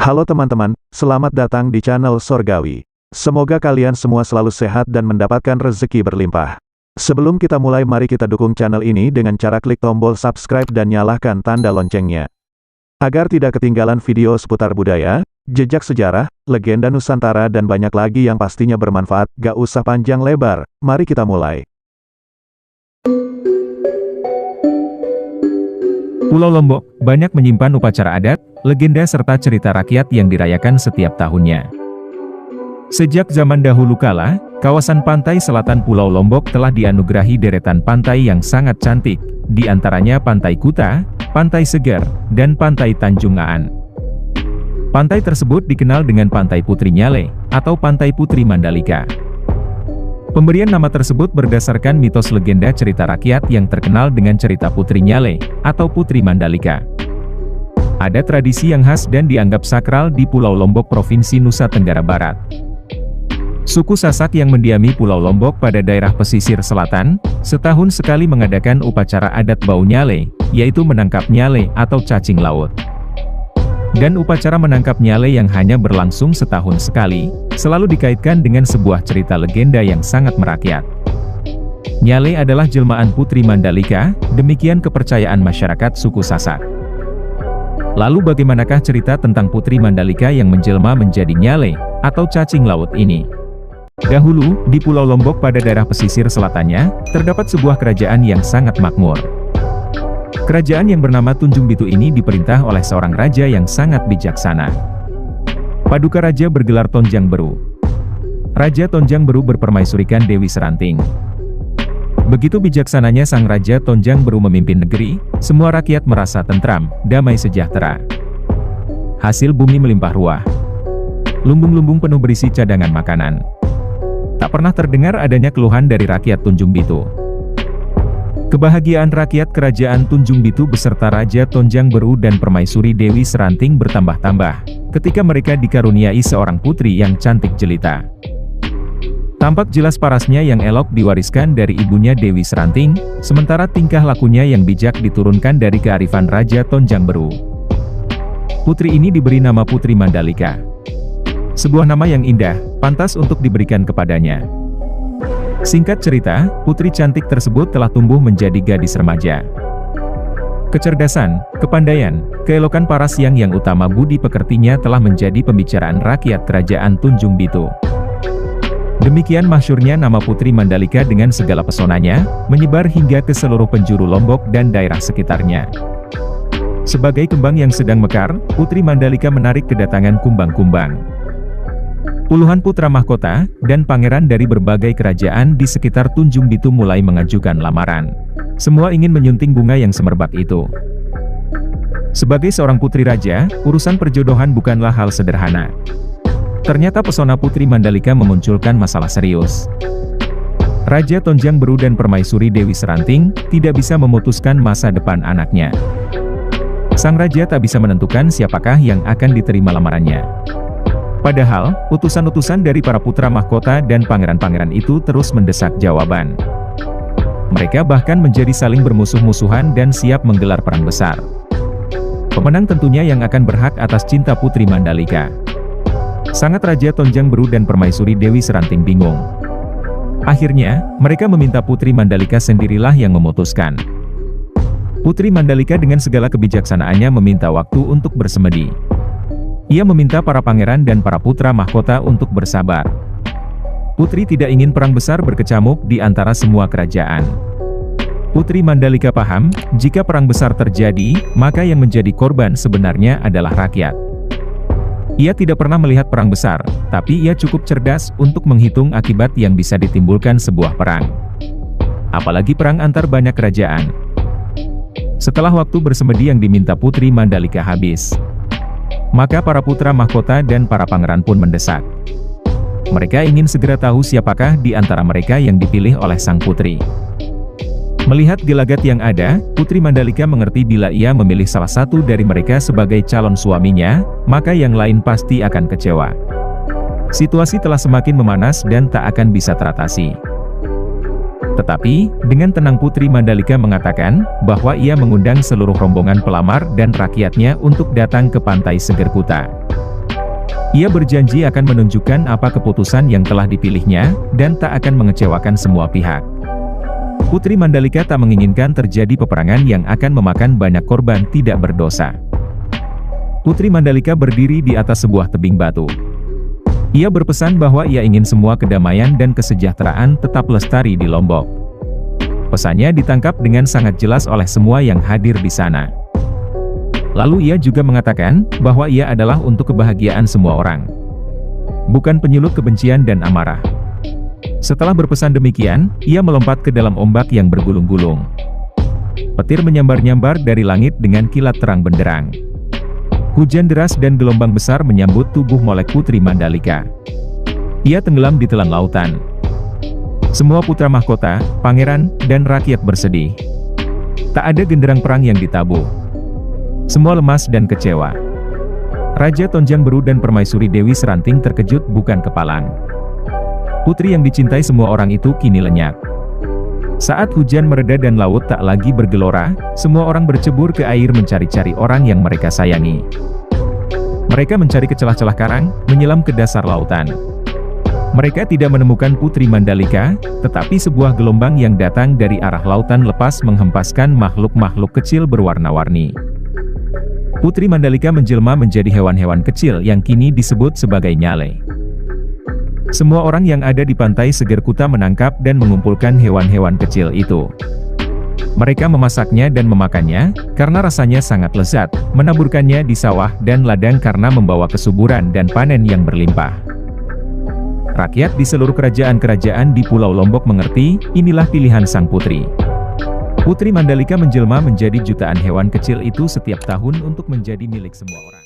Halo teman-teman, selamat datang di channel Sorgawi. Semoga kalian semua selalu sehat dan mendapatkan rezeki berlimpah. Sebelum kita mulai, mari kita dukung channel ini dengan cara klik tombol subscribe dan nyalakan tanda loncengnya. Agar tidak ketinggalan video seputar budaya, jejak sejarah, legenda Nusantara dan banyak lagi yang pastinya bermanfaat. Gak usah panjang lebar, mari kita mulai. Pulau Lombok banyak menyimpan upacara adat, legenda serta cerita rakyat yang dirayakan setiap tahunnya. Sejak zaman dahulu kala, kawasan pantai selatan Pulau Lombok telah dianugerahi deretan pantai yang sangat cantik, di antaranya Pantai Kuta, Pantai Seger, dan Pantai Tanjung Aan. Pantai tersebut dikenal dengan Pantai Putri Nyale, atau Pantai Putri Mandalika. Pemberian nama tersebut berdasarkan mitos legenda cerita rakyat yang terkenal dengan cerita Putri Nyale, atau Putri Mandalika. Ada tradisi yang khas dan dianggap sakral di Pulau Lombok, Provinsi Nusa Tenggara Barat. Suku Sasak yang mendiami Pulau Lombok pada daerah pesisir selatan, setahun sekali mengadakan upacara adat Bau Nyale, yaitu menangkap nyale atau cacing laut. Dan upacara menangkap nyale yang hanya berlangsung setahun sekali, selalu dikaitkan dengan sebuah cerita legenda yang sangat merakyat. Nyale adalah jelmaan Putri Mandalika, demikian kepercayaan masyarakat suku Sasak. Lalu bagaimanakah cerita tentang Putri Mandalika yang menjelma menjadi nyale, atau cacing laut ini? Dahulu, di Pulau Lombok pada daerah pesisir selatannya, terdapat sebuah kerajaan yang sangat makmur. Kerajaan yang bernama Tunjung Bitu ini diperintah oleh seorang raja yang sangat bijaksana. Paduka raja bergelar Tonjang Beru. Raja Tonjang Beru berpermaisurikan Dewi Seranting. Begitu bijaksananya sang raja Tonjang Beru memimpin negeri, semua rakyat merasa tentram, damai sejahtera. Hasil bumi melimpah ruah. Lumbung-lumbung penuh berisi cadangan makanan. Tak pernah terdengar adanya keluhan dari rakyat Tunjung Bitu. Kebahagiaan rakyat kerajaan Tunjung Bitu beserta Raja Tonjang Beru dan Permaisuri Dewi Seranting bertambah-tambah, ketika mereka dikaruniai seorang putri yang cantik jelita. Tampak jelas parasnya yang elok diwariskan dari ibunya Dewi Seranting, sementara tingkah lakunya yang bijak diturunkan dari kearifan Raja Tonjang Beru. Putri ini diberi nama Putri Mandalika. Sebuah nama yang indah, pantas untuk diberikan kepadanya. Singkat cerita, putri cantik tersebut telah tumbuh menjadi gadis remaja. Kecerdasan, kepandaian, keelokan paras yang utama budi pekertinya telah menjadi pembicaraan rakyat kerajaan Tunjung Bitu. Demikian masyhurnya nama Putri Mandalika dengan segala pesonanya, menyebar hingga ke seluruh penjuru Lombok dan daerah sekitarnya. Sebagai kembang yang sedang mekar, Putri Mandalika menarik kedatangan kumbang-kumbang. Puluhan putra mahkota dan pangeran dari berbagai kerajaan di sekitar Tunjung Bitu mulai mengajukan lamaran. Semua ingin menyunting bunga yang semerbak itu. Sebagai seorang putri raja, urusan perjodohan bukanlah hal sederhana. Ternyata pesona Putri Mandalika memunculkan masalah serius. Raja Tonjang Beru dan Permaisuri Dewi Seranting tidak bisa memutuskan masa depan anaknya. Sang raja tak bisa menentukan siapakah yang akan diterima lamarannya. Padahal, utusan-utusan dari para putra mahkota dan pangeran-pangeran itu terus mendesak jawaban. Mereka bahkan menjadi saling bermusuh-musuhan dan siap menggelar perang besar. Pemenang tentunya yang akan berhak atas cinta Putri Mandalika. Sangat Raja Tonjang Beru dan Permaisuri Dewi Seranting bingung. Akhirnya, mereka meminta Putri Mandalika sendirilah yang memutuskan. Putri Mandalika dengan segala kebijaksanaannya meminta waktu untuk bersemedi. Ia meminta para pangeran dan para putra mahkota untuk bersabar. Putri tidak ingin perang besar berkecamuk di antara semua kerajaan. Putri Mandalika paham, jika perang besar terjadi, maka yang menjadi korban sebenarnya adalah rakyat. Ia tidak pernah melihat perang besar, tapi ia cukup cerdas untuk menghitung akibat yang bisa ditimbulkan sebuah perang. Apalagi perang antar banyak kerajaan. Setelah waktu bersemedi yang diminta Putri Mandalika habis, maka para putra mahkota dan para pangeran pun mendesak. Mereka ingin segera tahu siapakah di antara mereka yang dipilih oleh sang putri. Melihat gelagat yang ada, Putri Mandalika mengerti bila ia memilih salah satu dari mereka sebagai calon suaminya, maka yang lain pasti akan kecewa. Situasi telah semakin memanas dan tak akan bisa teratasi. Tetapi, dengan tenang Putri Mandalika mengatakan, bahwa ia mengundang seluruh rombongan pelamar dan rakyatnya untuk datang ke Pantai Seger Kuta. Ia berjanji akan menunjukkan apa keputusan yang telah dipilihnya, dan tak akan mengecewakan semua pihak. Putri Mandalika tak menginginkan terjadi peperangan yang akan memakan banyak korban tidak berdosa. Putri Mandalika berdiri di atas sebuah tebing batu. Ia berpesan bahwa ia ingin semua kedamaian dan kesejahteraan tetap lestari di Lombok. Pesannya ditangkap dengan sangat jelas oleh semua yang hadir di sana. Lalu ia juga mengatakan, bahwa ia adalah untuk kebahagiaan semua orang. Bukan penyulut kebencian dan amarah. Setelah berpesan demikian, ia melompat ke dalam ombak yang bergulung-gulung. Petir menyambar-nyambar dari langit dengan kilat terang benderang. Hujan deras dan gelombang besar menyambut tubuh Molek Putri Mandalika. Ia tenggelam di telan lautan. Semua putra mahkota, pangeran, dan rakyat bersedih. Tak ada genderang perang yang ditabuh. Semua lemas dan kecewa. Raja Tonjang Beru dan Permaisuri Dewi Seranting terkejut bukan kepalang. Putri yang dicintai semua orang itu kini lenyap. Saat hujan mereda dan laut tak lagi bergelora, semua orang bercebur ke air mencari-cari orang yang mereka sayangi. Mereka mencari ke celah-celah karang, menyelam ke dasar lautan. Mereka tidak menemukan Putri Mandalika, tetapi sebuah gelombang yang datang dari arah lautan lepas menghempaskan makhluk-makhluk kecil berwarna-warni. Putri Mandalika menjelma menjadi hewan-hewan kecil yang kini disebut sebagai nyale. Semua orang yang ada di pantai Seger Kuta menangkap dan mengumpulkan hewan-hewan kecil itu. Mereka memasaknya dan memakannya, karena rasanya sangat lezat, menaburkannya di sawah dan ladang karena membawa kesuburan dan panen yang berlimpah. Rakyat di seluruh kerajaan-kerajaan di Pulau Lombok mengerti, inilah pilihan sang putri. Putri Mandalika menjelma menjadi jutaan hewan kecil itu setiap tahun untuk menjadi milik semua orang.